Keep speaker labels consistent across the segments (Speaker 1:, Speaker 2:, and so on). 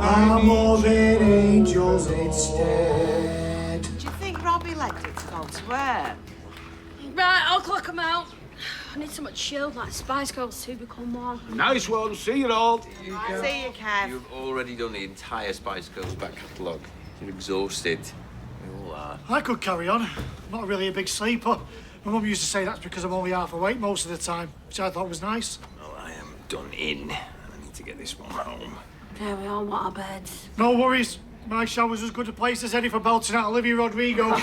Speaker 1: I'm more than angels instead.
Speaker 2: Do you think Robbie left it to go to work?
Speaker 3: Right, I'll clock 'em out. I need something chilled, like Spice Girls 2 become one.
Speaker 4: Nice one. See you all.
Speaker 2: See you, Kev.
Speaker 5: You've already done the entire Spice Girls back catalogue. You're exhausted. You all are.
Speaker 6: I could carry on. I'm not really a big sleeper. My mum used to say that's because I'm only half awake most of the time, which I thought was nice.
Speaker 5: Well, I am done in. I need to get this one home.
Speaker 3: Yeah, we all want our beds.
Speaker 6: No worries. My shower's as good a place as any for belting out Olivia Rodrigo.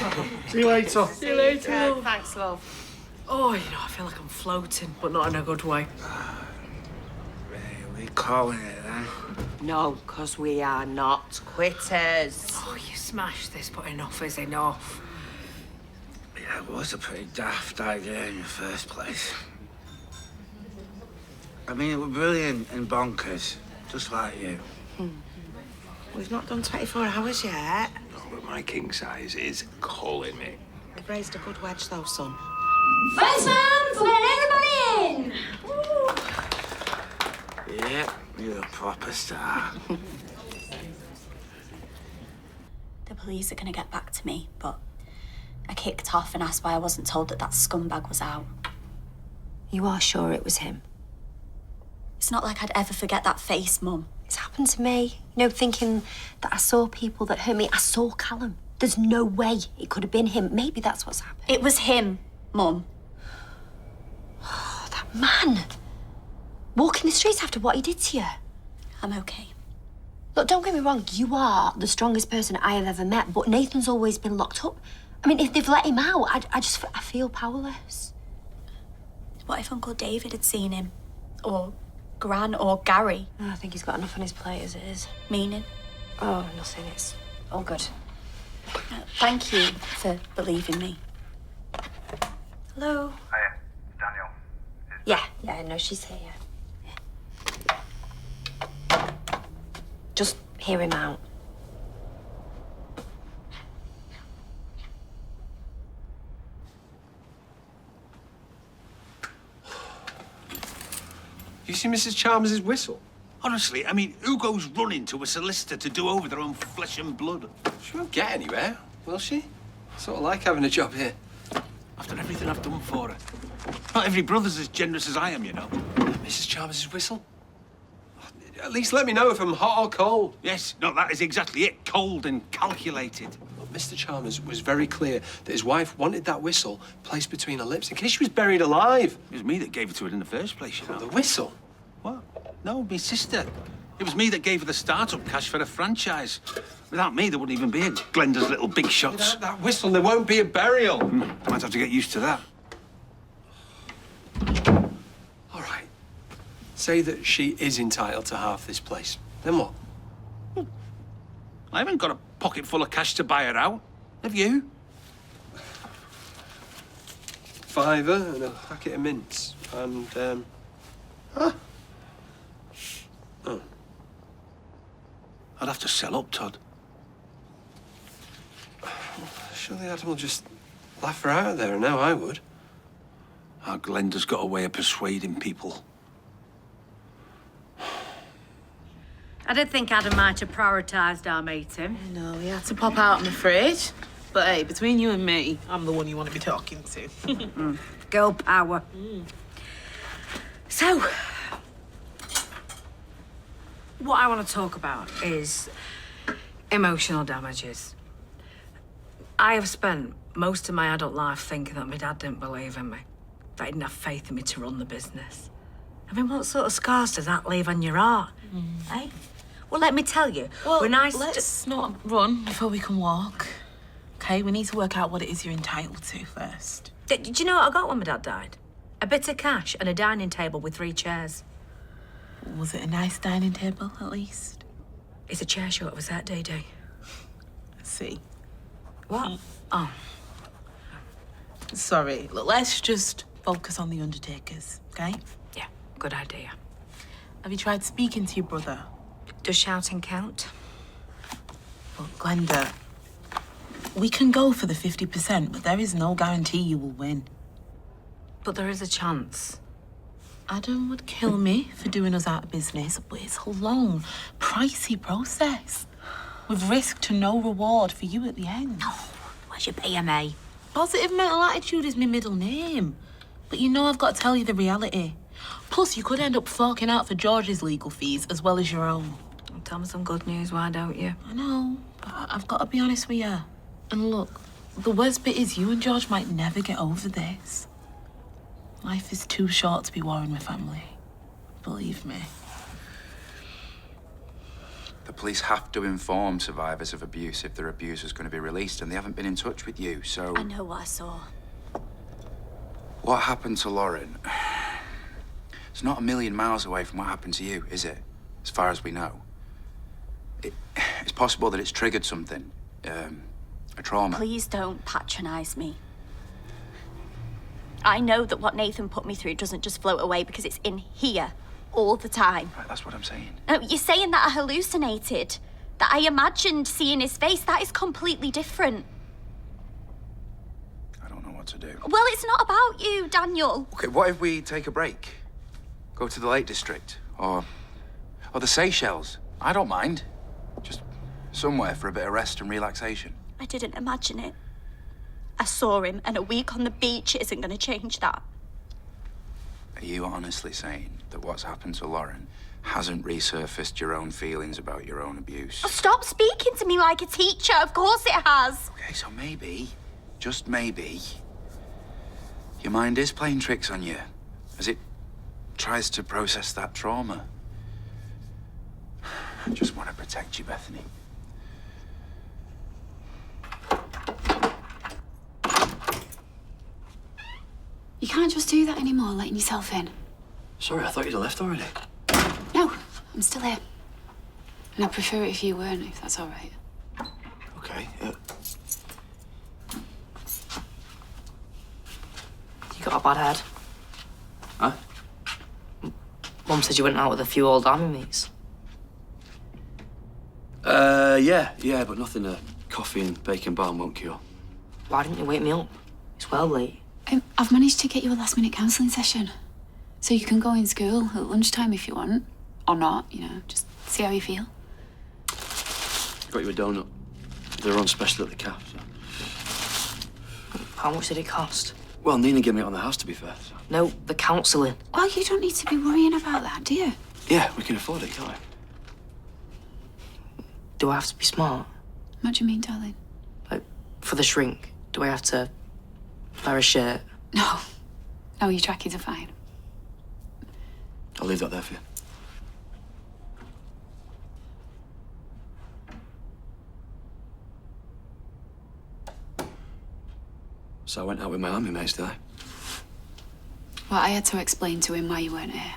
Speaker 6: See you later.
Speaker 3: See you later.
Speaker 2: Kev, thanks, love.
Speaker 7: Oh, you know, I feel like I'm floating, but not in a good way.
Speaker 1: We calling it then?
Speaker 2: No, because we are not quitters.
Speaker 7: Oh, you smashed this, but enough is enough.
Speaker 1: Yeah, it was a pretty daft idea in the first place. I mean, it was brilliant and bonkers, just like you.
Speaker 2: We've not done 24 hours yet.
Speaker 5: Oh, but my king size is calling me.
Speaker 2: We've raised a good wedge, though, son.
Speaker 3: First man for letting everybody in!
Speaker 1: Yeah, you're a proper star.
Speaker 8: The police are going to get back to me, but I kicked off and asked why I wasn't told that that scumbag was out.
Speaker 9: You are sure it was him?
Speaker 8: It's not like I'd ever forget that face, Mum.
Speaker 9: It's happened to me. You know, thinking that I saw people that hurt me. I saw Callum. There's no way it could have been him. Maybe that's what's happened.
Speaker 8: It was him, Mum.
Speaker 9: Oh, that man. Walking the streets after what he did to you.
Speaker 8: I'm okay.
Speaker 9: Look, don't get me wrong. You are the strongest person I have ever met, but Nathan's always been locked up. I mean, if they've let him out, I feel powerless.
Speaker 8: What if Uncle David had seen him? Or Gran or Gary?
Speaker 9: Oh, I think he's got enough on his plate as it is.
Speaker 8: Meaning?
Speaker 9: Oh, nothing. It's all good.
Speaker 8: Thank you for believing me. Hello?
Speaker 10: Hiya, Daniel.
Speaker 9: Yeah, no, she's here, yeah. Just hear him out.
Speaker 4: You see Mrs. Chalmers' whistle?
Speaker 11: Honestly, I mean, who goes running to a solicitor to do over their own flesh and blood?
Speaker 4: She won't get anywhere, will she? Sort of like having a job here.
Speaker 11: After everything I've done for her. Not every brother's as generous as I am, you know.
Speaker 4: Mrs. Chalmers' whistle? At least let me know if I'm hot or cold.
Speaker 11: Yes, no, that is exactly it. Cold and calculated.
Speaker 4: Look, Mr. Chalmers was very clear that his wife wanted that whistle placed between her lips in case she was buried alive.
Speaker 11: It was me that gave it to her in the first place, you know.
Speaker 4: The whistle?
Speaker 11: What? No, my sister. It was me that gave her the start-up cash for a franchise. Without me, there wouldn't even be a Glenda's Little Big Shots.
Speaker 4: Without that whistle, there won't be a burial.
Speaker 11: Might have to get used to that.
Speaker 4: All right. Say that she is entitled to half this place. Then what?
Speaker 11: I haven't got a pocket full of cash to buy her out. Have you?
Speaker 4: £5 and a packet of mints. And, Oh.
Speaker 11: I'd have to sell up, Todd.
Speaker 4: Surely Adam will just laugh her out of there, and now I would.
Speaker 11: Our Glenda's got a way of persuading people.
Speaker 3: I did think Adam might have prioritised our meeting.
Speaker 7: No, he had to pop out, I'm afraid. But hey, between you and me, I'm the one you want to be talking to.
Speaker 3: Girl power. So, what I want to talk about is emotional damages. I have spent most of my adult life thinking that my dad didn't believe in me, that he didn't have faith in me to run the business. I mean, what sort of scars does that leave on your heart, eh? Well, let me tell you,
Speaker 7: Well,
Speaker 3: when I
Speaker 7: let's not run before we can walk. Okay, we need to work out what it is you're entitled to first.
Speaker 3: Did you know what I got when my dad died? A bit of cash and a dining table with 3 chairs.
Speaker 7: Was it a nice dining table, at least?
Speaker 3: It's a chair short of a set, Dee.
Speaker 7: Let's see.
Speaker 3: What? Oh.
Speaker 7: Sorry, look, let's just focus on the undertakers, okay?
Speaker 3: Yeah, good idea.
Speaker 7: Have you tried speaking to your brother?
Speaker 3: Does shouting count?
Speaker 7: Well, Glenda, we can go for the 50%, but there is no guarantee you will win.
Speaker 3: But there is a chance.
Speaker 7: Adam would kill me for doing us out of business, but it's a long, pricey process. With risk to no reward for you at the end.
Speaker 9: Oh, where's your PMA?
Speaker 7: Positive mental attitude is my middle name. But you know I've got to tell you the reality. Plus, you could end up forking out for George's legal fees as well as your own.
Speaker 3: Tell me some good news, why don't you?
Speaker 7: I know, but I've got to be honest with you. And look, the worst bit is you and George might never get over this. Life is too short to be warring with family. Believe me.
Speaker 10: The police have to inform survivors of abuse if their abuse is going to be released, and they haven't been in touch with you, so...
Speaker 8: I know what I saw.
Speaker 10: What happened to Lauren? It's not a million miles away from what happened to you, is it? As far as we know. It's possible that it's triggered something. A trauma.
Speaker 8: Please don't patronise me. I know that what Nathan put me through doesn't just float away because it's in here all the time.
Speaker 10: Right, that's what I'm saying.
Speaker 8: No, you're saying that I hallucinated, that I imagined seeing his face. That is completely different.
Speaker 10: I don't know what to do.
Speaker 8: Well, it's not about you, Daniel.
Speaker 10: Okay, what if we take a break? Go to the Lake District, or the Seychelles. I don't mind. Just somewhere for a bit of rest and relaxation.
Speaker 8: I didn't imagine it. I saw him, and a week on the beach isn't going to change that.
Speaker 10: Are you honestly saying that what's happened to Lauren hasn't resurfaced your own feelings about your own abuse?
Speaker 8: Oh, stop speaking to me like a teacher. Of course it has.
Speaker 10: Okay, so maybe, just maybe, your mind is playing tricks on you as it tries to process that trauma. I just want to protect you, Bethany.
Speaker 12: You can't just do that anymore, letting yourself in.
Speaker 4: Sorry, I thought you'd have left already.
Speaker 12: No, I'm still here. And I'd prefer it if you weren't, if that's all right.
Speaker 4: Okay,
Speaker 13: You got a bad head.
Speaker 4: Huh?
Speaker 13: Mum said you went out with a few old army mates.
Speaker 4: Yeah, but nothing coffee and bacon balm won't cure.
Speaker 13: Why didn't you wake me up? It's well late.
Speaker 12: I've managed to get you a last-minute counselling session. So you can go in school at lunchtime if you want. Or not, you know, just see how you feel.
Speaker 4: Got you a donut. They're on special at the cafe. So.
Speaker 13: How much did it cost?
Speaker 4: Well, Nina gave me it on the house, to be fair. So.
Speaker 13: No, the counselling.
Speaker 12: Well, you don't need to be worrying about that, do you?
Speaker 4: Yeah, we can afford it, can't we?
Speaker 13: Do I have to be smart?
Speaker 12: What do you mean, darling?
Speaker 13: Like, for the shrink, do I have to wear a shirt?
Speaker 12: No. No, your trackies are fine.
Speaker 4: I'll leave that there for you. So I went out with my army mates, did I?
Speaker 12: Well, I had to explain to him why you weren't here.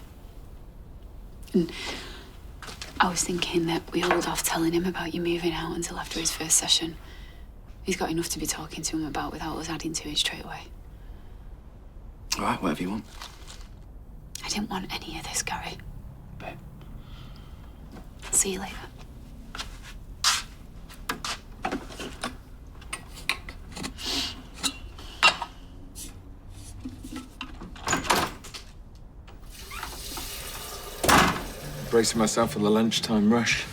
Speaker 12: And I was thinking that we hold off telling him about you moving out until after his first session. He's got enough to be talking to him about without us adding to it straight away.
Speaker 4: All right, whatever you want.
Speaker 12: I didn't want any of this, Gary.
Speaker 4: Babe.
Speaker 12: See you later.
Speaker 14: Bracing myself for the lunchtime rush.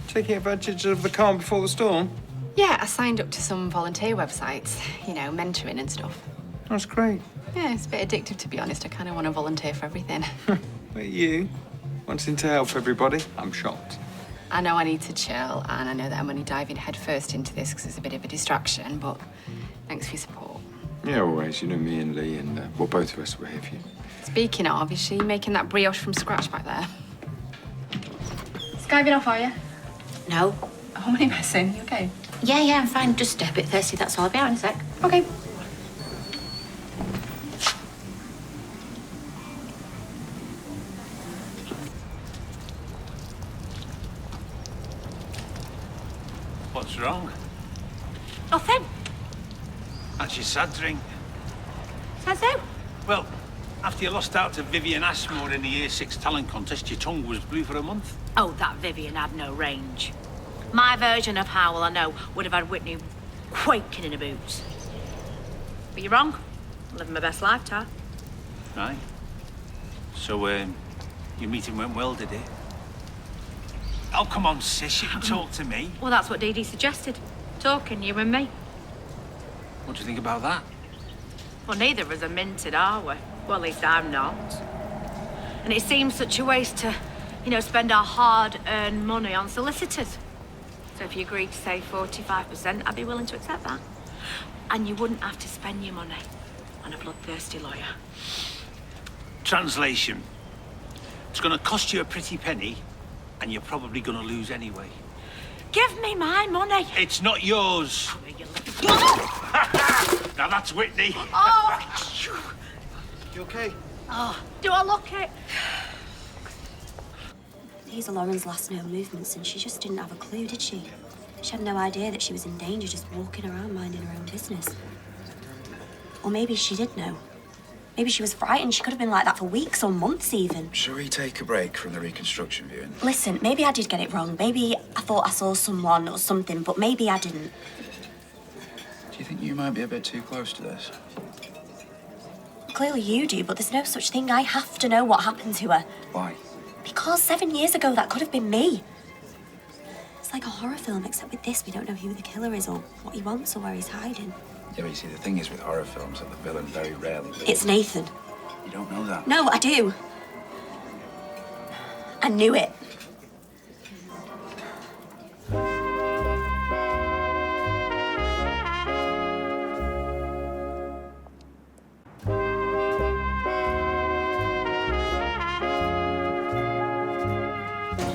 Speaker 15: Taking advantage of the calm before the storm?
Speaker 16: Yeah, I signed up to some volunteer websites, you know, mentoring and stuff.
Speaker 15: That's great.
Speaker 16: Yeah, it's a bit addictive, to be honest. I kind of want to volunteer for everything.
Speaker 15: But you, wanting to help everybody, I'm shocked.
Speaker 16: I know I need to chill, and I know that I'm only diving headfirst into this because it's a bit of a distraction, but thanks for your support.
Speaker 14: Yeah, always. You know, me and Lee and, well, both of us were here for you.
Speaker 16: Speaking of, is she making that brioche from scratch back there? Skiving off, are you?
Speaker 9: No.
Speaker 16: Oh, am I messing? You okay?
Speaker 9: Yeah, I'm fine. Just a bit thirsty, that's all. I'll be out in a sec.
Speaker 16: Okay.
Speaker 11: What's wrong?
Speaker 9: Nothing.
Speaker 11: That's your sad drink.
Speaker 9: Says who?
Speaker 11: Well, after you lost out to Vivian Ashmore in the Year 6 talent contest, your tongue was blue for a month.
Speaker 9: Oh, that Vivian had no range. My version of how well I know would have had Whitney quaking in her boots. But you're wrong. I'm living my best life, Tar.
Speaker 11: Right. So, your meeting went well, did it? Oh, come on, sis, you can talk to me.
Speaker 3: Well, that's what Dee Dee suggested. Talking, you and me.
Speaker 11: What do you think about that?
Speaker 3: Well, neither of us are minted, are we? Well, at least I'm not. And it seems such a waste to, spend our hard-earned money on solicitors. So if you agreed to say 45%, I'd be willing to accept that. And you wouldn't have to spend your money on a bloodthirsty lawyer.
Speaker 11: Translation. It's going to cost you a pretty penny, and you're probably going to lose anyway.
Speaker 3: Give me my money.
Speaker 11: It's not yours. Now that's Whitney.
Speaker 3: Oh!
Speaker 11: You okay?
Speaker 3: Oh, do I look it?
Speaker 8: These are Lauren's last known movements, and she just didn't have a clue, did she? She had no idea that she was in danger just walking around minding her own business. Or maybe she did know. Maybe she was frightened. She could have been like that for weeks or months even.
Speaker 10: Shall we take a break from the reconstruction viewing?
Speaker 8: Listen, maybe I did get it wrong. Maybe I thought I saw someone or something, but maybe I didn't.
Speaker 10: Do you think you might be a bit too close to this?
Speaker 8: Clearly you do, but there's no such thing. I have to know what happened to her.
Speaker 10: Why?
Speaker 8: Because 7 years ago, that could have been me. It's like a horror film, except with this, we don't know who the killer is or what he wants or where he's hiding.
Speaker 10: Yeah, but you see, the thing is with horror films that the villain very rarely wins.
Speaker 8: It's Nathan.
Speaker 10: You don't know that?
Speaker 8: No, I do. I knew it.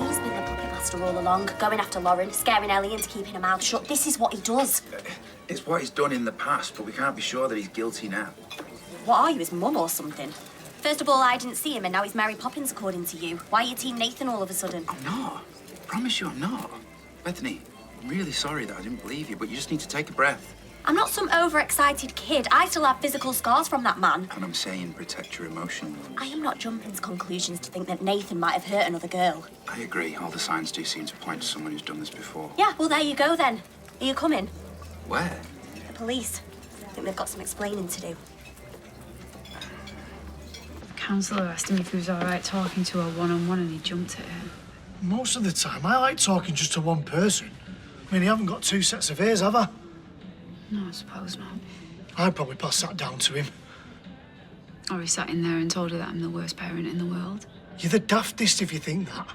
Speaker 8: He's been the puppet master all along, going after Lauren, scaring Ellie into keeping her mouth shut. This is what he does.
Speaker 10: It's what he's done in the past, but we can't be sure that he's guilty now.
Speaker 8: What are you, his mum or something? First of all, I didn't see him, and now he's Mary Poppins, according to you. Why are you Team Nathan all of a sudden?
Speaker 10: I'm not. I promise you I'm not. Bethany, I'm really sorry that I didn't believe you, but you just need to take a breath.
Speaker 8: I'm not some overexcited kid. I still have physical scars from that man.
Speaker 10: And I'm saying protect your emotional ones.
Speaker 8: I am not jumping to conclusions to think that Nathan might have hurt another girl.
Speaker 10: I agree. All the signs do seem to point to someone who's done this before.
Speaker 8: Yeah, well, there you go, then. Are you coming?
Speaker 10: Where?
Speaker 8: The police. I think they've got some explaining to do.
Speaker 12: The counsellor asked him if he was all right talking to her one-on-one and he jumped at her.
Speaker 6: Most of the time, I like talking just to one person. I mean, you haven't got two sets of ears, have I?
Speaker 12: No, I suppose not.
Speaker 6: I'd probably pass that down to him.
Speaker 12: Or he sat in there and told her that I'm the worst parent in the world.
Speaker 6: You're the daftest if you think that.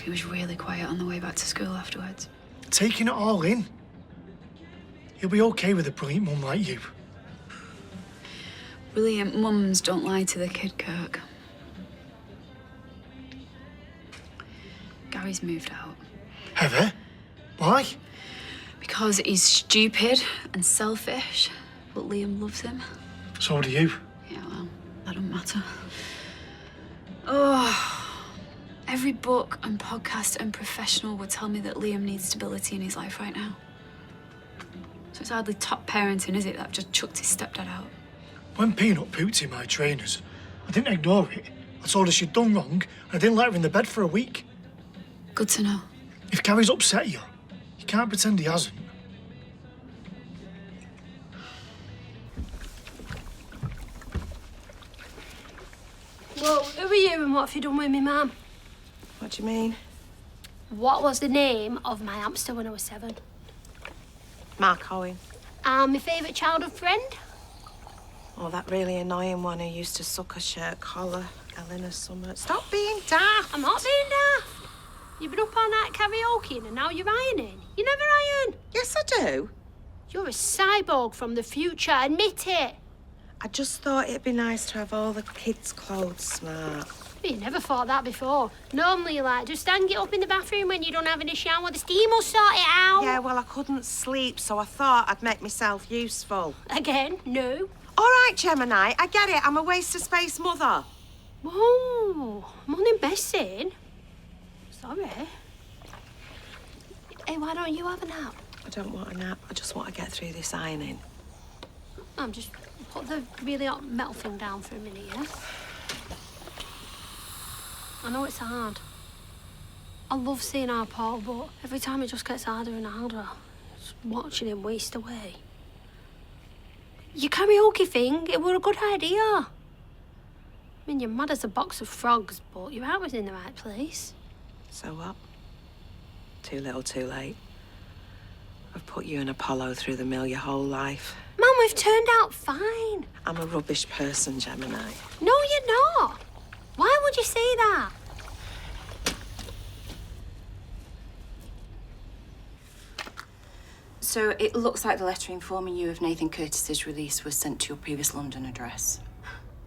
Speaker 12: He was really quiet on the way back to school afterwards.
Speaker 6: Taking it all in. You'll be okay with a brilliant mum like you.
Speaker 12: Brilliant mums don't lie to the kid, Kirk. Gary's moved out.
Speaker 6: Have you? Why?
Speaker 12: Because he's stupid and selfish, but Liam loves him.
Speaker 6: So do you.
Speaker 12: Yeah, well, that don't matter. Oh, every book and podcast and professional would tell me that Liam needs stability in his life right now. So it's hardly top parenting, is it, that I've just chucked his stepdad out?
Speaker 6: When Peanut pooped in my trainers, I didn't ignore it. I told her she'd done wrong, and I didn't let her in the bed for a week.
Speaker 12: Good to know.
Speaker 6: If Gary's upset you, you can't pretend he hasn't.
Speaker 17: Well, who are you and what have you done with me, ma'am?
Speaker 2: What do you mean?
Speaker 17: What was the name of my hamster when I was 7?
Speaker 2: Mark Owen.
Speaker 17: And my favourite childhood friend?
Speaker 2: Oh, that really annoying one who used to suck a shirt collar, Eleanor Summers. Stop being daft.
Speaker 17: I'm not being daft. You've been up all night karaokeing and now you're ironing. You never iron.
Speaker 2: Yes, I do.
Speaker 17: You're a cyborg from the future, admit it.
Speaker 2: I just thought it'd be nice to have all the kids' clothes smart.
Speaker 17: You never thought that before. Normally, just hang it up in the bathroom when you don't have any shower. The steam will sort it out.
Speaker 2: Yeah, well, I couldn't sleep, so I thought I'd make myself useful.
Speaker 17: Again, no.
Speaker 2: All right, Gemini, I get it. I'm a waste of space mother.
Speaker 17: Oh, morning, Bessie. Sorry. Hey, why don't you have a nap?
Speaker 2: I don't want a nap. I just want to get through this ironing.
Speaker 17: Just put the really hot metal thing down for a minute, yeah? I know it's hard. I love seeing our Paul, but every time it just gets harder and harder. Just watching him waste away. Your karaoke thing, it were a good idea. I mean, you're mad as a box of frogs, but your heart was in the right place.
Speaker 2: So what? Too little, too late. I've put you and Apollo through the mill your whole life.
Speaker 17: Mum, we've turned out fine.
Speaker 2: I'm a rubbish person, Gemini.
Speaker 17: No, you're not. Why would you say that?
Speaker 13: So it looks like the letter informing you of Nathan Curtis's release was sent to your previous London address.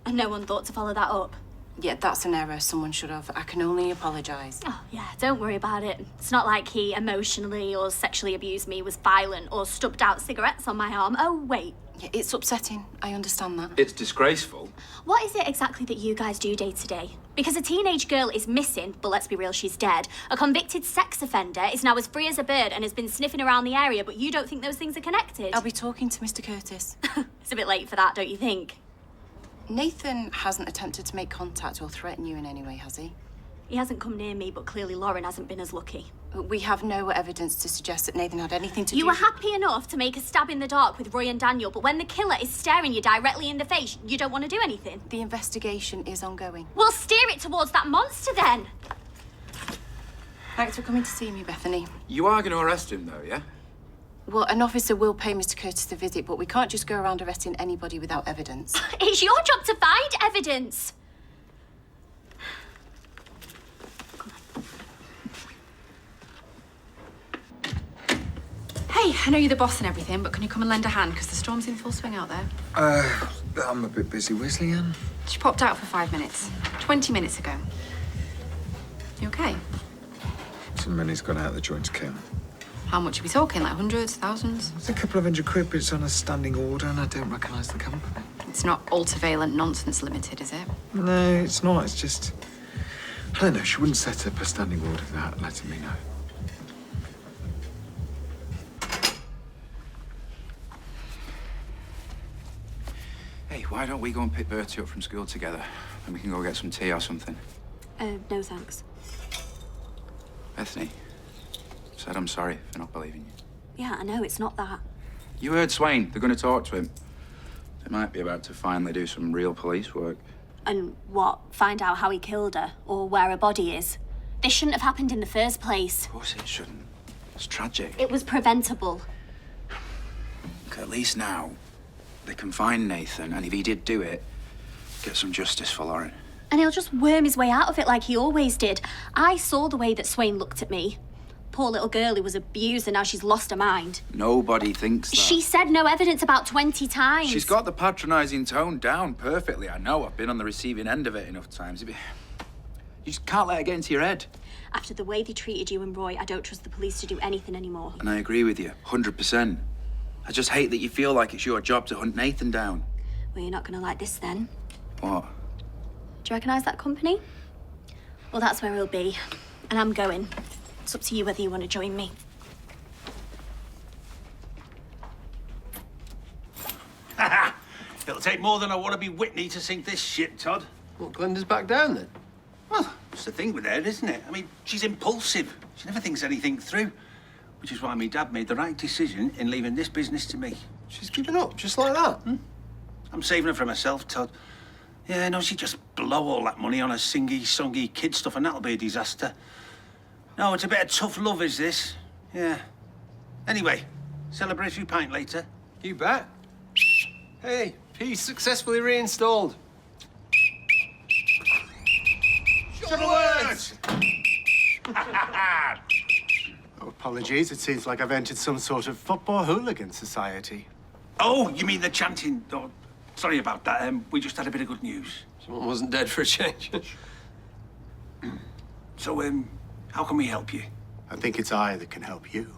Speaker 8: And no one thought to follow that up?
Speaker 13: Yeah, that's an error. Someone should have. I can only apologise.
Speaker 8: Oh, yeah, don't worry about it. It's not like he emotionally or sexually abused me, was violent, or stubbed out cigarettes on my arm. Oh, wait.
Speaker 13: Yeah, it's upsetting. I understand that.
Speaker 14: It's disgraceful.
Speaker 8: What is it exactly that you guys do day to day? Because a teenage girl is missing, but let's be real, she's dead. A convicted sex offender is now as free as a bird and has been sniffing around the area, but you don't think those things are connected?
Speaker 13: I'll be talking to Mr. Curtis.
Speaker 8: It's a bit late for that, don't you think?
Speaker 13: Nathan hasn't attempted to make contact or threaten you in any way, has he?
Speaker 8: He hasn't come near me, but clearly Lauren hasn't been as lucky.
Speaker 13: We have no evidence to suggest that Nathan had anything to do...
Speaker 8: You were happy enough to make a stab in the dark with Roy and Daniel, but when the killer is staring you directly in the face, you don't want to do anything.
Speaker 13: The investigation is ongoing.
Speaker 8: Well, steer it towards that monster then.
Speaker 13: Thanks for coming to see me, Bethany.
Speaker 10: You are going to arrest him, though, yeah?
Speaker 13: Well, an officer will pay Mr. Curtis a visit, but we can't just go around arresting anybody without evidence.
Speaker 8: It's your job to find evidence.
Speaker 16: Hey, I know you're the boss and everything, but can you come and lend a hand? Because the storm's in full swing out there.
Speaker 15: I'm a bit busy. Where's Leanne?
Speaker 16: She popped out for 5 minutes. 20 minutes ago. You okay?
Speaker 15: Some money's gone out of the joint account.
Speaker 16: How much are we talking? Like hundreds, thousands?
Speaker 15: It's a couple of £100, but it's on a standing order and I don't recognise the company.
Speaker 16: It's not Ultraviolent Nonsense Limited, is it?
Speaker 15: No, it's not. It's just... I don't know. She wouldn't set up a standing order without letting me know.
Speaker 10: Hey, why don't we go and pick Bertie up from school together? And we can go get some tea or something.
Speaker 8: No thanks.
Speaker 10: Bethany, said I'm sorry for not believing you.
Speaker 8: Yeah, I know, it's not that.
Speaker 10: You heard Swain. They're going to talk to him. They might be about to finally do some real police work.
Speaker 8: And what? Find out how he killed her, or where her body is? This shouldn't have happened in the first place.
Speaker 10: Of course it shouldn't. It's tragic.
Speaker 8: It was preventable.
Speaker 10: Look, at least now, they can find Nathan, and if he did do it, get some justice for Lauren.
Speaker 8: And he'll just worm his way out of it like he always did. I saw the way that Swain looked at me. Poor little girl who was abused and now she's lost her mind.
Speaker 10: Nobody thinks that.
Speaker 8: She said no evidence about 20 times.
Speaker 10: She's got the patronising tone down perfectly. I know. I've been on the receiving end of it enough times. You just can't let it get into your head.
Speaker 8: After the way they treated you and Roy, I don't trust the police to do anything anymore.
Speaker 10: And I agree with you, 100%. I just hate that you feel like it's your job to hunt Nathan down.
Speaker 8: Well, you're not going to like this then.
Speaker 10: What?
Speaker 8: Do you recognise that company? Well, that's where he'll be. And I'm going. It's up to you whether you want to join me.
Speaker 11: It'll take more than a wannabe Whitney to sink this ship, Todd.
Speaker 18: Well, Glenda's back down then?
Speaker 11: Well, it's the thing with her, isn't it? I mean, she's impulsive. She never thinks anything through. Which is why my dad made the right decision in leaving this business to me.
Speaker 18: She's given up, just like that?
Speaker 11: I'm saving her for myself, Todd. Yeah, no, she'd just blow all that money on her singy-songy kid stuff and that'll be a disaster. No, it's a bit of tough love, is this? Yeah. Anyway, celebratory pint later.
Speaker 18: You bet. Hey, piece successfully reinstalled.
Speaker 11: Words!
Speaker 19: Oh, apologies, it seems like I've entered some sort of football hooligan society.
Speaker 11: Oh, you mean the chanting? Oh, sorry about that. We just had a bit of good news.
Speaker 18: Someone wasn't dead for a change.
Speaker 11: So, how can we help you?
Speaker 19: I think it's I that can help you.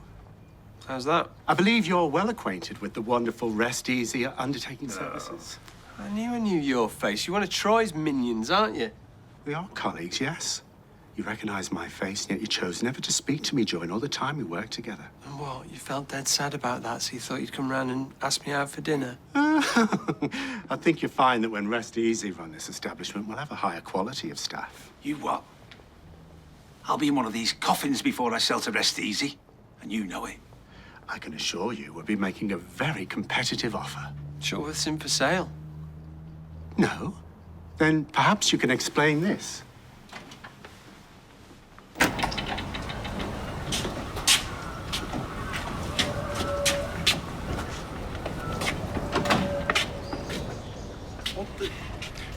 Speaker 18: How's that?
Speaker 19: I believe you're well acquainted with the wonderful Rest Easy undertaking services.
Speaker 18: I knew your face. You're one of Troy's minions, aren't you?
Speaker 19: We are colleagues, yes. You recognise my face, and yet you chose never to speak to me during all the time we worked together.
Speaker 18: And what? You felt dead sad about that, so you thought you'd come round and ask me out for dinner?
Speaker 19: I think you'll find that when Rest Easy run this establishment, we'll have a higher quality of staff.
Speaker 11: You what? I'll be in one of these coffins before I sell to Rest Easy, and you know it.
Speaker 19: I can assure you we'll be making a very competitive offer.
Speaker 18: Sure, it's in for sale.
Speaker 19: No. then perhaps you can explain this.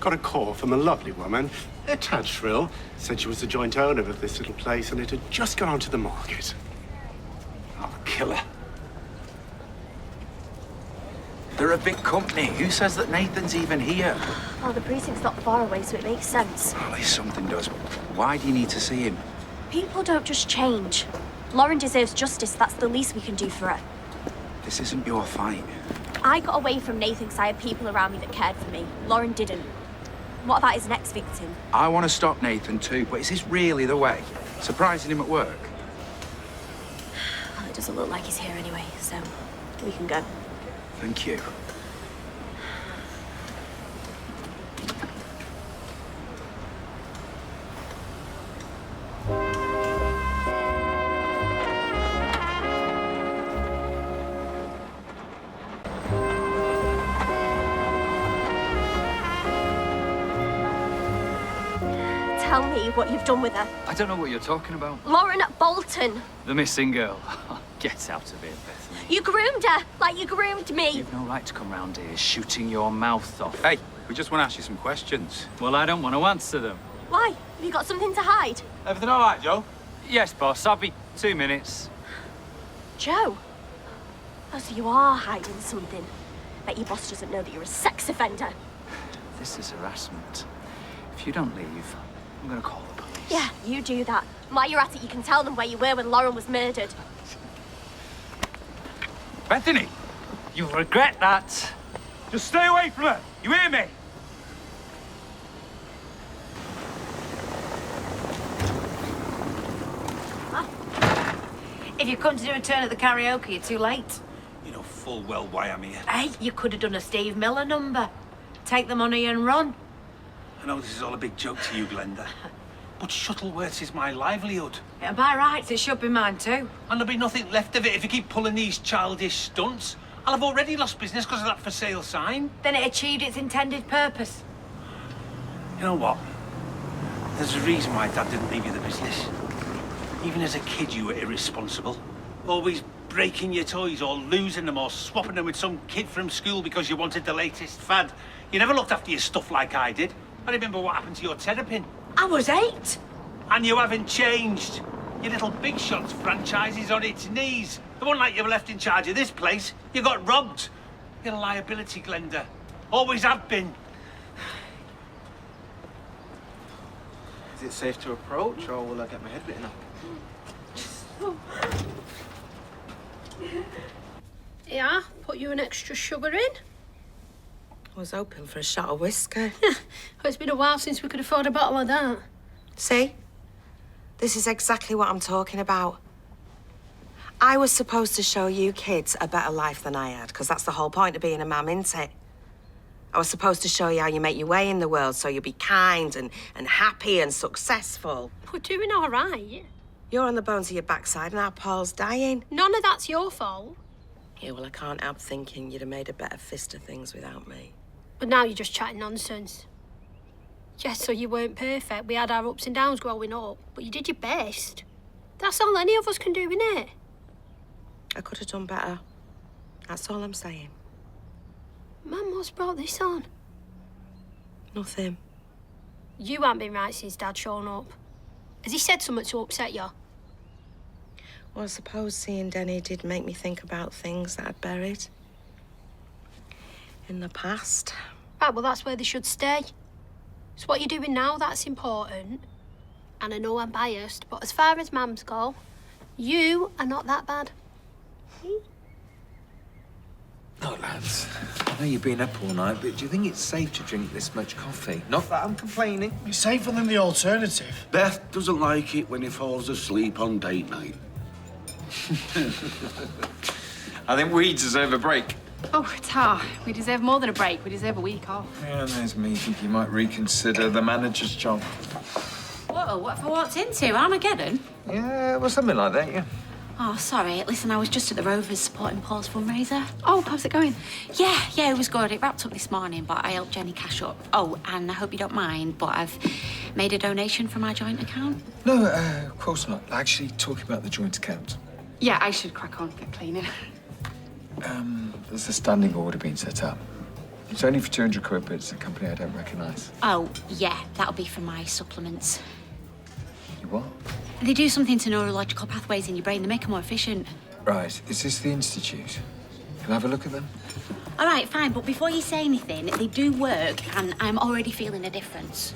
Speaker 19: Got a call from a lovely woman, a tad shrill, said she was the joint owner of this little place and it had just gone onto the market.
Speaker 10: Oh, killer. They're a big company. Who says that Nathan's even here?
Speaker 8: Well, the precinct's not far away, so it makes sense.
Speaker 10: Well, if something does. Why do you need to see him?
Speaker 8: People don't just change. Lauren deserves justice. That's the least we can do for her.
Speaker 10: This isn't your fight.
Speaker 8: I got away from Nathan because I had people around me that cared for me. Lauren didn't. What about his next victim?
Speaker 10: I want to stop Nathan too, but is this really the way? Surprising him at work?
Speaker 8: Well, it doesn't look like he's here anyway, so we can go.
Speaker 10: Thank you.
Speaker 8: Tell me what you've done with her.
Speaker 20: I don't know what you're talking about.
Speaker 8: Lauren Bolton.
Speaker 20: The missing girl. Get out of here, Bethany.
Speaker 8: You groomed her like you groomed me.
Speaker 20: You've no right to come round here shooting your mouth off.
Speaker 10: Hey, we just want to ask you some questions.
Speaker 20: Well, I don't want to answer them.
Speaker 8: Why? Have you got something to hide?
Speaker 20: Everything all right, Joe? Yes, boss. I'll be 2 minutes.
Speaker 8: Joe? Oh, so you are hiding something. Bet your boss doesn't know that you're a sex offender.
Speaker 20: This is harassment. If you don't leave, I'm going to call the police.
Speaker 8: Yeah, you do that. While you're at it, you can tell them where you were when Lauren was murdered.
Speaker 20: Bethany! You'll regret that. Just stay away from her. You hear me?
Speaker 21: If you come to do a turn at the karaoke, you're too late.
Speaker 11: You know full well why I'm here.
Speaker 21: Hey, you could have done a Steve Miller number. Take the money and run.
Speaker 11: I know this is all a big joke to you, Glenda, but Shuttleworth's is my livelihood.
Speaker 21: Yeah, by rights, it should be mine too.
Speaker 11: And there'll be nothing left of it if you keep pulling these childish stunts. I'll have already lost business because of that for sale sign.
Speaker 21: Then it achieved its intended purpose.
Speaker 11: You know what? There's a reason why Dad didn't leave you the business. Even as a kid, you were irresponsible. Always breaking your toys or losing them or swapping them with some kid from school because you wanted the latest fad. You never looked after your stuff like I did. I remember what happened to your terrapin.
Speaker 21: I was 8.
Speaker 11: And you haven't changed. Your little Big Shots franchise is on its knees. The one like you were left in charge of this place. You got robbed. You're a liability, Glenda. Always have been.
Speaker 22: Is it safe to approach, or will I get my head bitten off?
Speaker 17: Yeah, put you an extra sugar in.
Speaker 2: I was hoping for a shot of whiskey.
Speaker 17: It's been a while since we could afford a bottle of that.
Speaker 2: See? This is exactly what I'm talking about. I was supposed to show you kids a better life than I had, because that's the whole point of being a mum, isn't it? I was supposed to show you how you make your way in the world so you'll be kind and happy and successful.
Speaker 17: We're doing all right.
Speaker 2: You're on the bones of your backside and our Paul's dying.
Speaker 17: None of that's your fault.
Speaker 2: Yeah, well, I can't help thinking you'd have made a better fist of things without me.
Speaker 17: But now you're just chatting nonsense. Yes, so you weren't perfect. We had our ups and downs growing up, but you did your best. That's all any of us can do, innit?
Speaker 2: I could have done better. That's all I'm saying.
Speaker 17: Mum, what's brought this on?
Speaker 2: Nothing.
Speaker 17: You haven't been right since Dad shown up. Has he said something to upset you?
Speaker 2: Well, I suppose seeing Denny did make me think about things that I'd buried in the past.
Speaker 17: Right, well, that's where they should stay. It's what you're doing now that's important. And I know I'm biased, but as far as mums go, you are not that bad.
Speaker 15: No, lads. I know you've been up all night, but do you think it's safe to drink this much coffee? Not that I'm complaining.
Speaker 6: It's safer than the alternative.
Speaker 23: Beth doesn't like it when he falls asleep on date night.
Speaker 15: I think we deserve a break.
Speaker 16: Oh, Tar, we deserve more than a break. We deserve a week off.
Speaker 15: Yeah, there's me. Think you might reconsider the manager's job.
Speaker 7: Whoa, what have I walked into? Armageddon?
Speaker 15: Yeah, well, something like that, yeah.
Speaker 1: Oh, sorry. Listen, I was just at the Rovers supporting Paul's fundraiser.
Speaker 12: Oh, how's it going?
Speaker 1: Yeah, it was good. It wrapped up this morning, but I helped Jenny cash up. Oh, and I hope you don't mind, but I've made a donation from my joint account.
Speaker 15: No, of course not. Actually, talking about the joint account.
Speaker 12: Yeah, I should crack on, get cleaning.
Speaker 15: There's a standing order being set up. It's only for 200 quid, but it's a company I don't recognise.
Speaker 1: Oh, yeah, that'll be for my supplements.
Speaker 15: You what?
Speaker 1: They do something to neurological pathways in your brain. They make them more efficient.
Speaker 15: Right, is this the institute? Can I have a look at them?
Speaker 1: All right, fine, but before you say anything, they do work, and I'm already feeling a difference.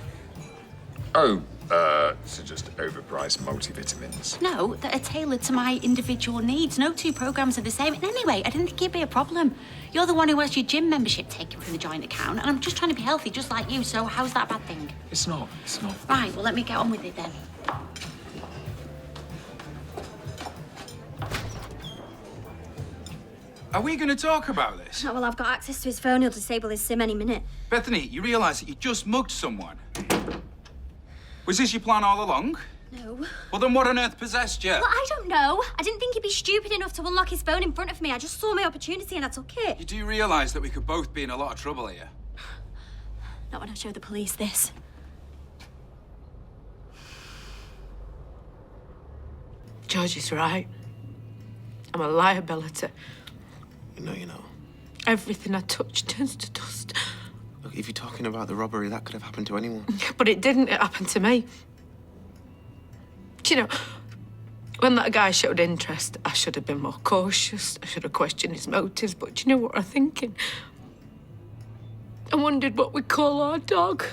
Speaker 15: Oh, so just overpriced multivitamins.
Speaker 1: No, that are tailored to my individual needs. No two programs are the same. And anyway, I didn't think it'd be a problem. You're the one who has your gym membership taken from the joint account, and I'm just trying to be healthy, just like you, so how's that a bad thing?
Speaker 15: It's not.
Speaker 1: Right, well, let me get on with it then.
Speaker 10: Are we going to talk about this?
Speaker 8: Oh, well, I've got access to his phone. He'll disable his SIM any minute.
Speaker 10: Bethany, you realise that you just mugged someone? Was this your plan all along?
Speaker 8: No.
Speaker 10: Well, then what on earth possessed you?
Speaker 8: Well, I don't know. I didn't think he'd be stupid enough to unlock his phone in front of me. I just saw my opportunity and I took it.
Speaker 10: You do realise that we could both be in a lot of trouble here?
Speaker 8: Not when I show the police this.
Speaker 7: George is right. I'm a liability.
Speaker 4: You know.
Speaker 7: Everything I touch turns to dust.
Speaker 4: Look, if you're talking about the robbery, that could have happened to anyone.
Speaker 7: But it didn't. It happened to me. Do you know, when that guy showed interest, I should have been more cautious. I should have questioned his motives. But do you know what I'm thinking? I wondered what we'd call our dog.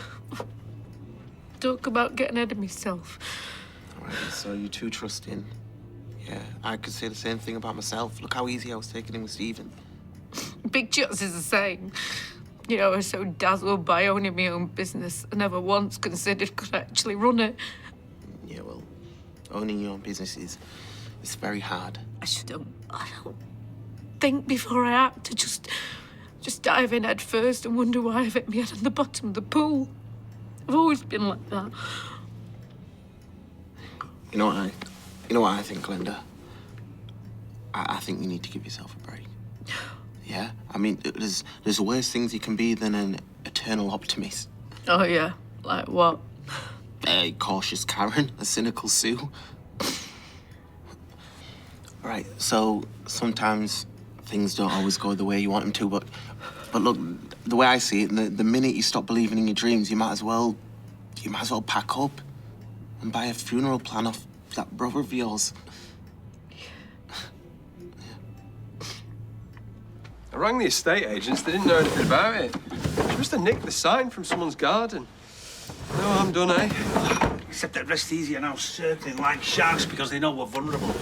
Speaker 7: Talk about getting ahead of myself.
Speaker 4: All right, so you're too trusting. Yeah, I could say the same thing about myself. Look how easy I was taking him with Stephen.
Speaker 7: Big Chuts is the same. You know, I was so dazzled by owning my own business. I never once considered could I actually run it.
Speaker 4: Yeah, well, owning your own business it's very hard.
Speaker 7: I don't think before I act. I just dive in head first and wonder why I've hit my head on the bottom of the pool. I've always been like that.
Speaker 4: You know what I think, Glenda? I think you need to give yourself a break. Yeah? I mean, there's worse things you can be than an eternal optimist.
Speaker 7: Oh, yeah? Like what?
Speaker 4: A cautious Karen, a cynical Sue. Right, so sometimes things don't always go the way you want them to, but look, the way I see it, the minute you stop believing in your dreams, you might as well pack up and buy a funeral plan off that brother of yours.
Speaker 18: I rang the estate agents. They didn't know anything about it. She must have nicked the sign from someone's garden. No harm done, eh?
Speaker 11: Except that Rest-Easy are now circling like sharks because they know we're vulnerable.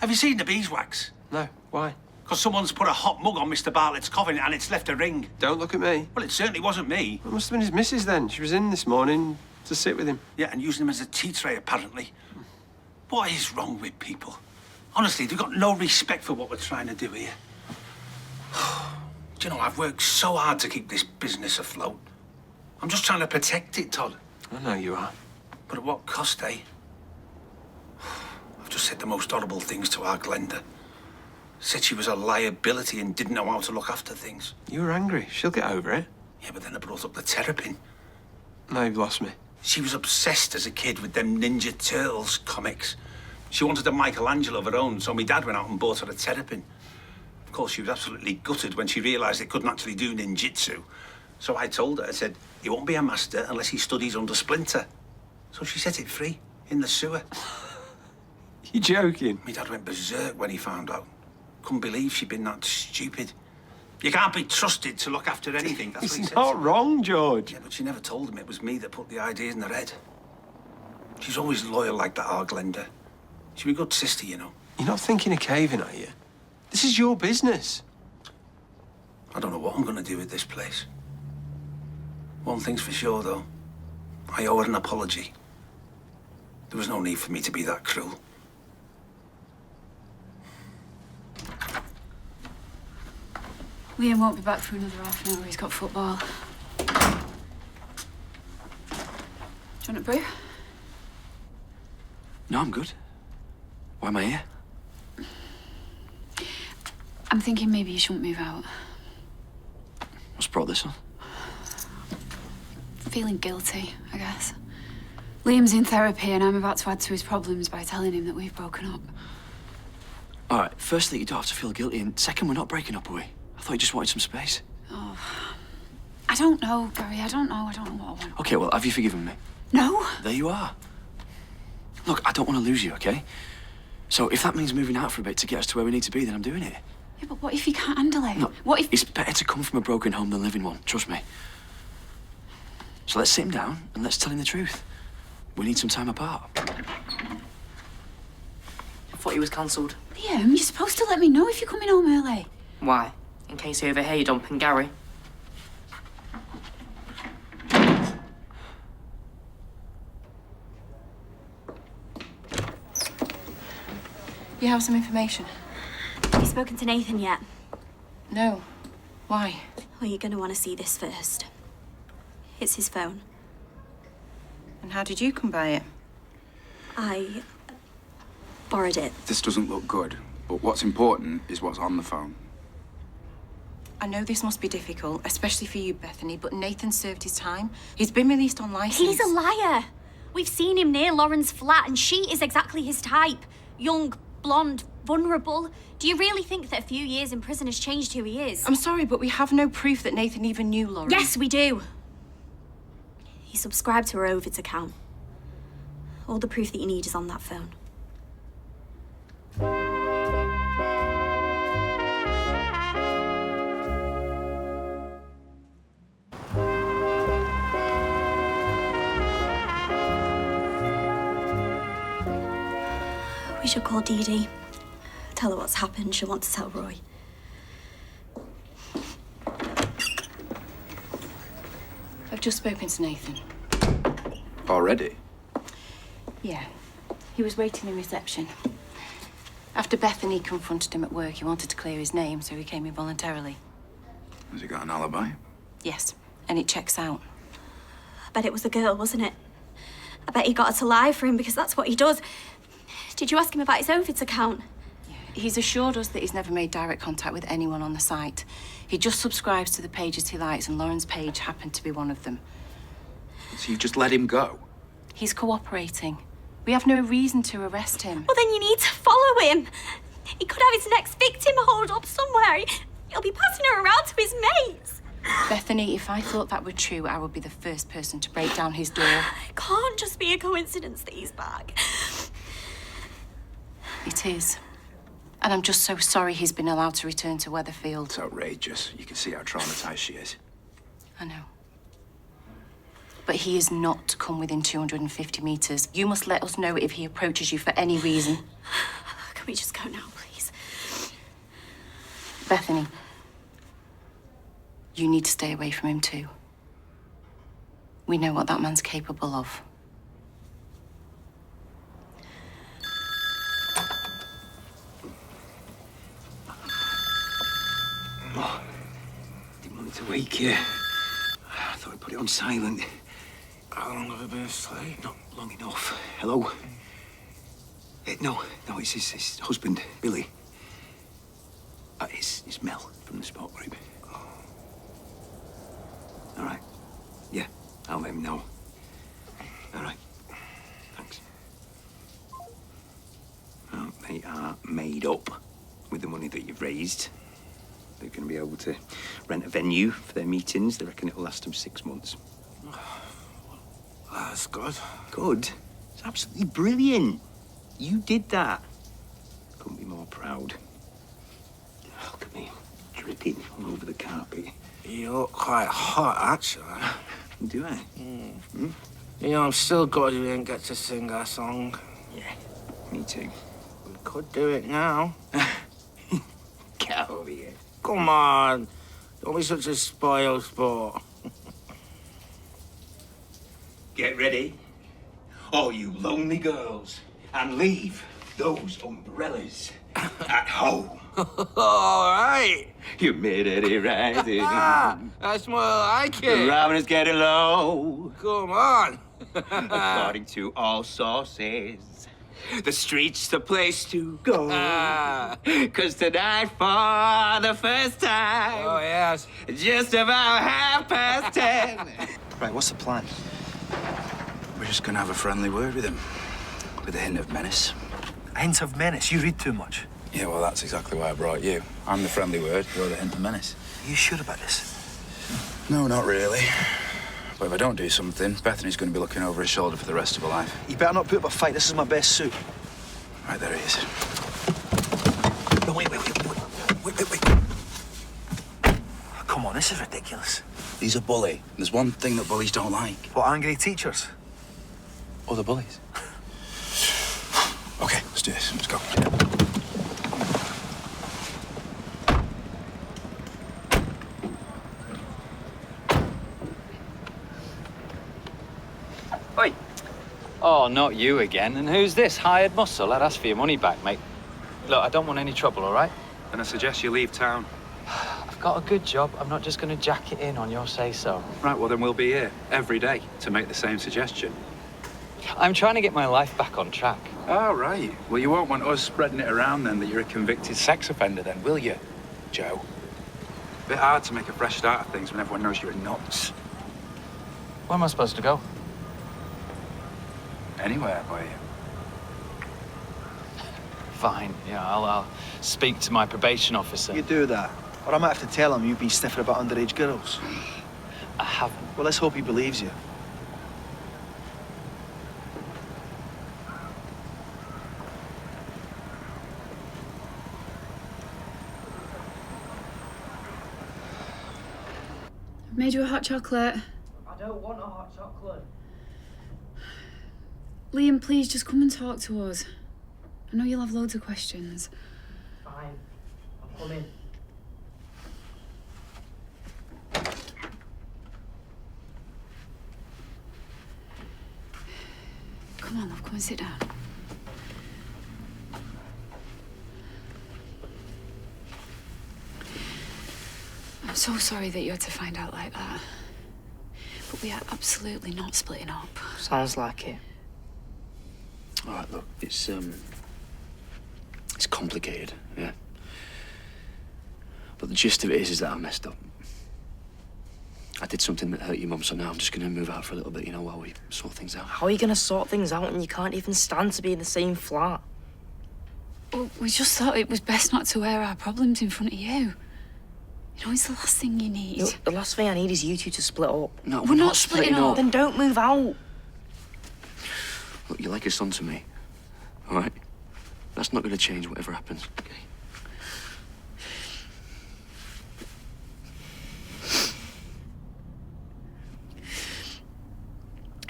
Speaker 11: Have you seen the beeswax?
Speaker 18: No. Why?
Speaker 11: Because someone's put a hot mug on Mr. Bartlett's coffin and it's left a ring.
Speaker 18: Don't look at me.
Speaker 11: Well, it certainly wasn't me.
Speaker 18: It must have been his missus then. She was in this morning to sit with him.
Speaker 11: Yeah, and using him as a tea tray, apparently. What is wrong with people? Honestly, they've got no respect for what we're trying to do here. Do you know, I've worked so hard to keep this business afloat. I'm just trying to protect it, Todd.
Speaker 18: I know you are.
Speaker 11: But at what cost, eh? I've just said the most horrible things to our Glenda. Said she was a liability and didn't know how to look after things.
Speaker 18: You were angry. She'll get over it.
Speaker 11: Yeah, but then I brought up the terrapin.
Speaker 18: Now you've lost me.
Speaker 11: She was obsessed as a kid with them Ninja Turtles comics. She wanted a Michelangelo of her own, so my dad went out and bought her a terrapin. Of course, she was absolutely gutted when she realised it couldn't actually do ninjutsu. So I told her, I said, he won't be a master unless he studies under Splinter. So she set it free, in the sewer.
Speaker 18: You joking?
Speaker 11: My dad went berserk when he found out. Couldn't believe she'd been that stupid. You can't be trusted to look after anything. That's what he
Speaker 18: It's
Speaker 11: said.
Speaker 18: not wrong, George.
Speaker 11: Yeah, but she never told him it was me that put the ideas in her head. She's always loyal like that, our Glenda. She'd be a good sister, you know.
Speaker 18: You're not thinking of caving, are you? This is your business.
Speaker 11: I don't know what I'm going to do with this place. One thing's for sure, though. I owe her an apology. There was no need for me to be that cruel.
Speaker 12: Liam won't be back for another half an hour. He's got football. Do you want a brew?
Speaker 10: No, I'm good. Why am I here?
Speaker 12: I'm thinking maybe you shouldn't move out.
Speaker 3: What's brought this on?
Speaker 12: Feeling guilty, I guess. Liam's in therapy and I'm about to add to his problems by telling him that we've broken up.
Speaker 3: All right, firstly, you don't have to feel guilty, and second, we're not breaking up, are we? I thought you just wanted some space.
Speaker 12: Oh, I don't know, Gary. I don't know what I want.
Speaker 3: Okay, well, have you forgiven me?
Speaker 12: No.
Speaker 3: There you are. Look, I don't want to lose you, okay? So if that means moving out for a bit to get us to where we need to be, then I'm doing it.
Speaker 12: Yeah, but what if you can't handle it?
Speaker 3: No,
Speaker 12: What if...
Speaker 3: It's better to come from a broken home than live in one, trust me. So let's sit him down and let's tell him the truth. We need some time apart.
Speaker 5: I thought he was cancelled.
Speaker 12: Liam, you're supposed to let me know if you're coming home early.
Speaker 5: Why? In case he overheard you dumping Gary.
Speaker 13: You have some information?
Speaker 8: Have you spoken to Nathan yet?
Speaker 13: No. Why?
Speaker 8: Well, you're going to want to see this first. It's his phone.
Speaker 13: And how did you come by it?
Speaker 8: I borrowed it.
Speaker 10: This doesn't look good, but what's important is what's on the phone.
Speaker 13: I know this must be difficult, especially for you, Bethany, but Nathan served his time. He's been released on license.
Speaker 8: He's a liar. We've seen him near Lauren's flat, and she is exactly his type. Young, blonde, vulnerable. Do you really think that a few years in prison has changed who he is?
Speaker 13: I'm sorry, but we have no proof that Nathan even knew Lauren.
Speaker 8: Yes, we do. He subscribed to her Ovid's account. All the proof that you need is on that phone. We should call Dee Dee. Tell her what's happened. She'll want to tell Roy.
Speaker 13: I've just spoken to Nathan.
Speaker 10: Already?
Speaker 13: Yeah. He was waiting in reception. After Bethany confronted him at work, he wanted to clear his name, so he came in voluntarily.
Speaker 10: Has he got an alibi?
Speaker 13: Yes, and it checks out.
Speaker 8: I bet it was a girl, wasn't it? I bet he got her to lie for him because that's what he does. Did you ask him about his Ovid's account?
Speaker 13: He's assured us that he's never made direct contact with anyone on the site. He just subscribes to the pages he likes, and Lauren's page happened to be one of them.
Speaker 10: So you've just let him go?
Speaker 13: He's cooperating. We have no reason to arrest him.
Speaker 8: Well, then you need to follow him. He could have his next victim holed up somewhere. He'll be passing her around to his mates.
Speaker 13: Bethany, if I thought that were true, I would be the first person to break down his door.
Speaker 8: It can't just be a coincidence that he's back.
Speaker 13: It is. And I'm just so sorry he's been allowed to return to Weatherfield.
Speaker 10: It's outrageous. You can see how traumatized she is.
Speaker 13: I know. But he is not to come within 250 meters. You must let us know if he approaches you for any reason.
Speaker 8: Can we just go now, please?
Speaker 13: Bethany, you need to stay away from him too. We know what that man's capable of.
Speaker 3: Oh, didn't want it to wake you. I thought I'd put it on silent.
Speaker 22: How long have you been asleep?
Speaker 3: Not long enough. Hello? No, it's his husband, Billy. It's Mel from the sport group. All right. Yeah, I'll let him know. All right. Thanks. Well, they are made up with the money that you've raised. They're going to be able to rent a venue for their meetings. They reckon it'll last them 6 months.
Speaker 22: That's good.
Speaker 3: Good? It's absolutely brilliant. You did that. Couldn't be more proud. Look at me, dripping all over the carpet.
Speaker 22: You look quite hot, actually.
Speaker 3: Do I?
Speaker 22: You know, I'm still glad we didn't get to sing our song.
Speaker 3: Yeah, me too.
Speaker 22: We could do it now.
Speaker 3: Get over here.
Speaker 22: Come on. Don't be such a spoiled sport.
Speaker 3: Get ready, all you lonely girls, and leave those umbrellas at home.
Speaker 22: All right.
Speaker 3: You made it rising.
Speaker 22: That's more like it.
Speaker 3: The ramen is getting low.
Speaker 22: Come on.
Speaker 3: According to all sources,
Speaker 23: The street's the place to go. 'Cause tonight, for the first time.
Speaker 15: Oh, yes.
Speaker 23: Just about 10:30.
Speaker 9: Right, what's the plan?
Speaker 10: We're just gonna have a friendly word with him. With a hint of menace.
Speaker 9: A hint of menace? You read too much.
Speaker 10: Yeah, well, that's exactly why I brought you. I'm the friendly word, you're the hint of menace.
Speaker 9: Are you sure about this?
Speaker 10: No, not really. But if I don't do something, Bethany's going to be looking over his shoulder for the rest of her life.
Speaker 9: You better not put up a fight. This is my best suit.
Speaker 10: Right, there he is.
Speaker 9: No, wait. Come on, this is ridiculous.
Speaker 10: He's a bully. There's one thing that bullies don't like.
Speaker 9: What, angry teachers?
Speaker 10: Other bullies. Okay, let's do this. Let's go.
Speaker 14: Oi. Oh, not you again. And who's this? Hired muscle? I'd ask for your money back, mate. Look, I don't want any trouble, all right?
Speaker 18: Then I suggest you leave town.
Speaker 14: I've got a good job. I'm not just going to jack it in on your say-so.
Speaker 18: Right, well, then we'll be here every day to make the same suggestion.
Speaker 14: I'm trying to get my life back on track.
Speaker 10: Oh, right. Well, you won't want us spreading it around then that you're a convicted sex offender then, will you, Joe? Bit hard to make a fresh start of things when everyone knows you're nuts.
Speaker 14: Where am I supposed to go?
Speaker 10: Anywhere, boy.
Speaker 14: Fine. Yeah, I'll speak to my probation officer.
Speaker 9: You do that, or I might have to tell him you've been sniffing about underage girls.
Speaker 14: I haven't.
Speaker 9: Well, let's hope he believes you.
Speaker 12: I've made you a hot chocolate.
Speaker 20: I don't want a hot chocolate.
Speaker 12: Liam, please just come and talk to us. I know you'll have loads of questions.
Speaker 20: Fine. I'll come in.
Speaker 12: Come on, love, come and sit down. I'm so sorry that you had to find out like that. But we are absolutely not splitting up.
Speaker 19: Sounds like it.
Speaker 23: All right, look, it's complicated, yeah. But the gist of it is that I messed up. I did something that hurt your mum, so now I'm just gonna move out for a little bit, you know, while we sort things out.
Speaker 19: How are you gonna sort things out when you can't even stand to be in the same flat?
Speaker 12: Well, we just thought it was best not to air our problems in front of you. You know, it's the last thing you need.
Speaker 19: Look, the last thing I need is you two to split up.
Speaker 23: No,
Speaker 12: We're not splitting up.
Speaker 19: Then don't move out.
Speaker 23: Look, you're like a son to me, all right? That's not gonna change whatever happens, okay?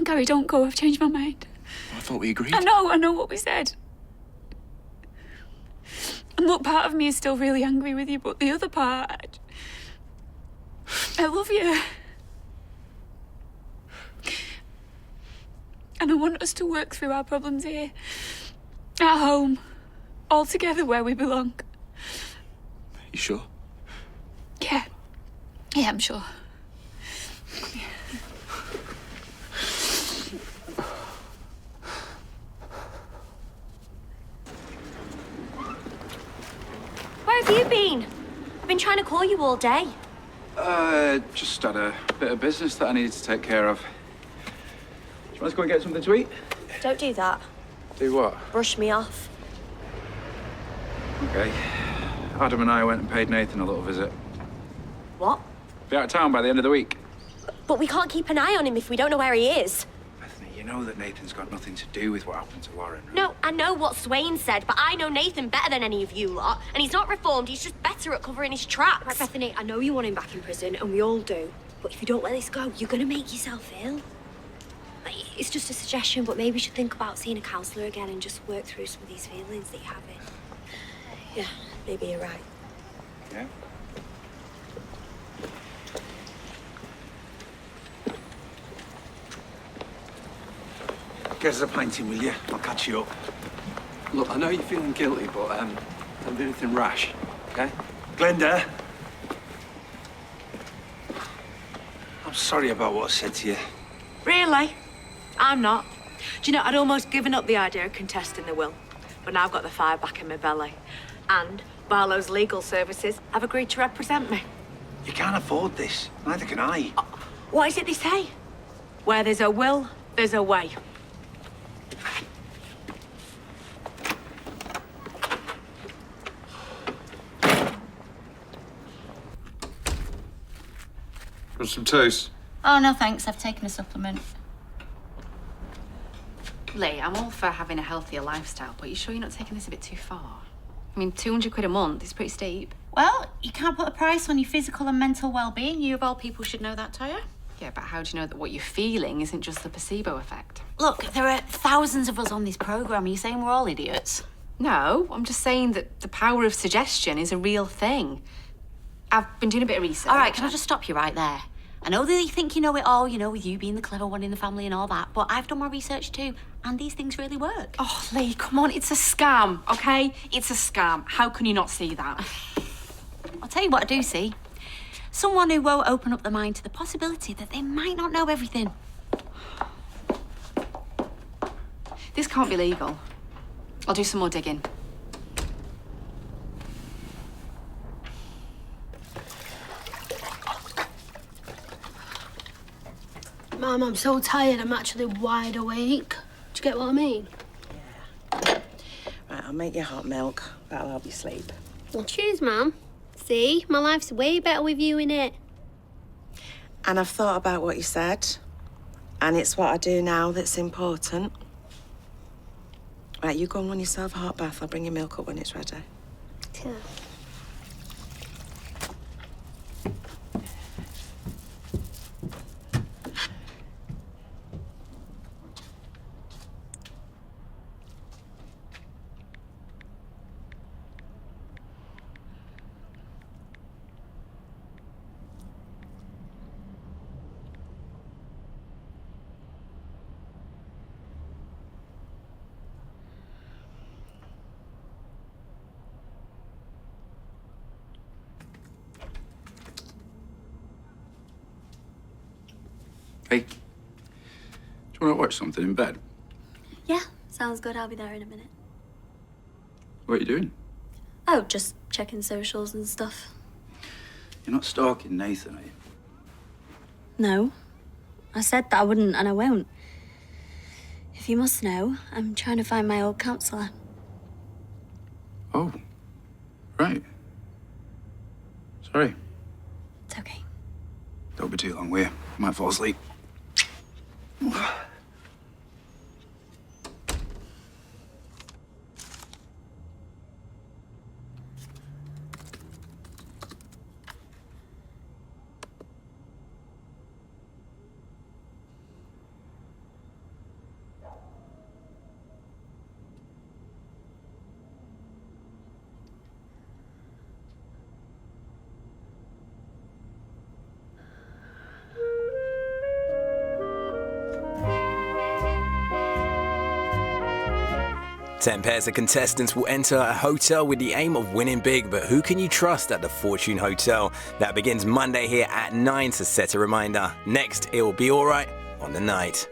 Speaker 12: Gary, don't go. I've changed my mind.
Speaker 23: I thought we agreed.
Speaker 12: I know what we said. And look, part of me is still really angry with you, but the other part, I love you. And I want us to work through our problems here, at home, all together where we belong.
Speaker 23: You sure?
Speaker 12: Yeah, I'm sure.
Speaker 8: Where have you been? I've been trying to call you all day.
Speaker 10: Just had a bit of business that I needed to take care of. Do you want to go and get something to eat?
Speaker 8: Don't do that.
Speaker 10: Do what?
Speaker 8: Brush me off.
Speaker 10: Okay. Adam and I went and paid Nathan a little visit.
Speaker 8: What?
Speaker 10: Be out of town by the end of the week.
Speaker 8: But we can't keep an eye on him if we don't know where he is.
Speaker 10: Bethany, you know that Nathan's got nothing to do with what happened to Lauren.
Speaker 8: No, I know what Swain said, but I know Nathan better than any of you lot. And he's not reformed, he's just better at covering his tracks.
Speaker 17: Right, Bethany, I know you want him back in prison, and we all do. But if you don't let this go, you're gonna make yourself ill. It's just a suggestion, but maybe you should think about seeing a counsellor again and just work through some of these feelings that you're having. Yeah, maybe you're right.
Speaker 10: Yeah?
Speaker 11: Get us a pint in, will you? I'll catch you up.
Speaker 18: Look, I know you're feeling guilty, but don't do anything rash, okay?
Speaker 11: Glenda. I'm sorry about what I said to you.
Speaker 21: Really? I'm not. Do you know, I'd almost given up the idea of contesting the will, but now I've got the fire back in my belly. And Barlow's legal services have agreed to represent me.
Speaker 11: You can't afford this. Neither can I.
Speaker 21: What is it they say? Where there's a will, there's a way.
Speaker 18: Want some toast?
Speaker 1: Oh, no thanks. I've taken a supplement.
Speaker 12: Lee, I'm all for having a healthier lifestyle, but you sure you're not taking this a bit too far? I mean, 200 quid a month is pretty steep.
Speaker 1: Well, you can't put a price on your physical and mental well-being. You of all people should know that, Toya.
Speaker 12: Yeah, but how do you know that what you're feeling isn't just the placebo effect?
Speaker 1: Look, there are thousands of us on this programme. Are you saying we're all idiots?
Speaker 12: No, I'm just saying that the power of suggestion is a real thing. I've been doing a bit of research.
Speaker 1: All right, can I just stop you right there? I know that you think you know it all, you know, with you being the clever one in the family and all that, but I've done my research too, and these things really work.
Speaker 12: Oh, Lee, come on, it's a scam, okay? It's a scam. How can you not see that?
Speaker 1: I'll tell you what I do see. Someone who won't open up their mind to the possibility that they might not know everything.
Speaker 12: This can't be legal. I'll do some more digging.
Speaker 2: Mum, I'm so tired, I'm actually wide awake. Do you get what I mean?
Speaker 6: Right, I'll make you hot milk. That'll help you sleep.
Speaker 17: Well, cheers, Mum. See, my life's way better with you in it.
Speaker 6: And I've thought about what you said, and it's what I do now that's important. Right, you go and run yourself a hot bath. I'll bring your milk up when it's ready.
Speaker 17: Yeah.
Speaker 10: Hey, do you want to watch something in bed?
Speaker 17: Yeah, sounds good. I'll be there in a minute.
Speaker 10: What are you doing?
Speaker 17: Oh, just checking socials and stuff.
Speaker 10: You're not stalking Nathan, are you?
Speaker 17: No. I said that I wouldn't, and I won't. If you must know, I'm trying to find my old counsellor.
Speaker 10: Oh, right. Sorry.
Speaker 17: It's okay.
Speaker 10: Don't be too long, will you? Might fall asleep.
Speaker 16: Ten pairs of contestants will enter a hotel with the aim of winning big, but who can you trust at the Fortune Hotel? That begins Monday here at 9, so set a reminder. Next, it will be alright on the night.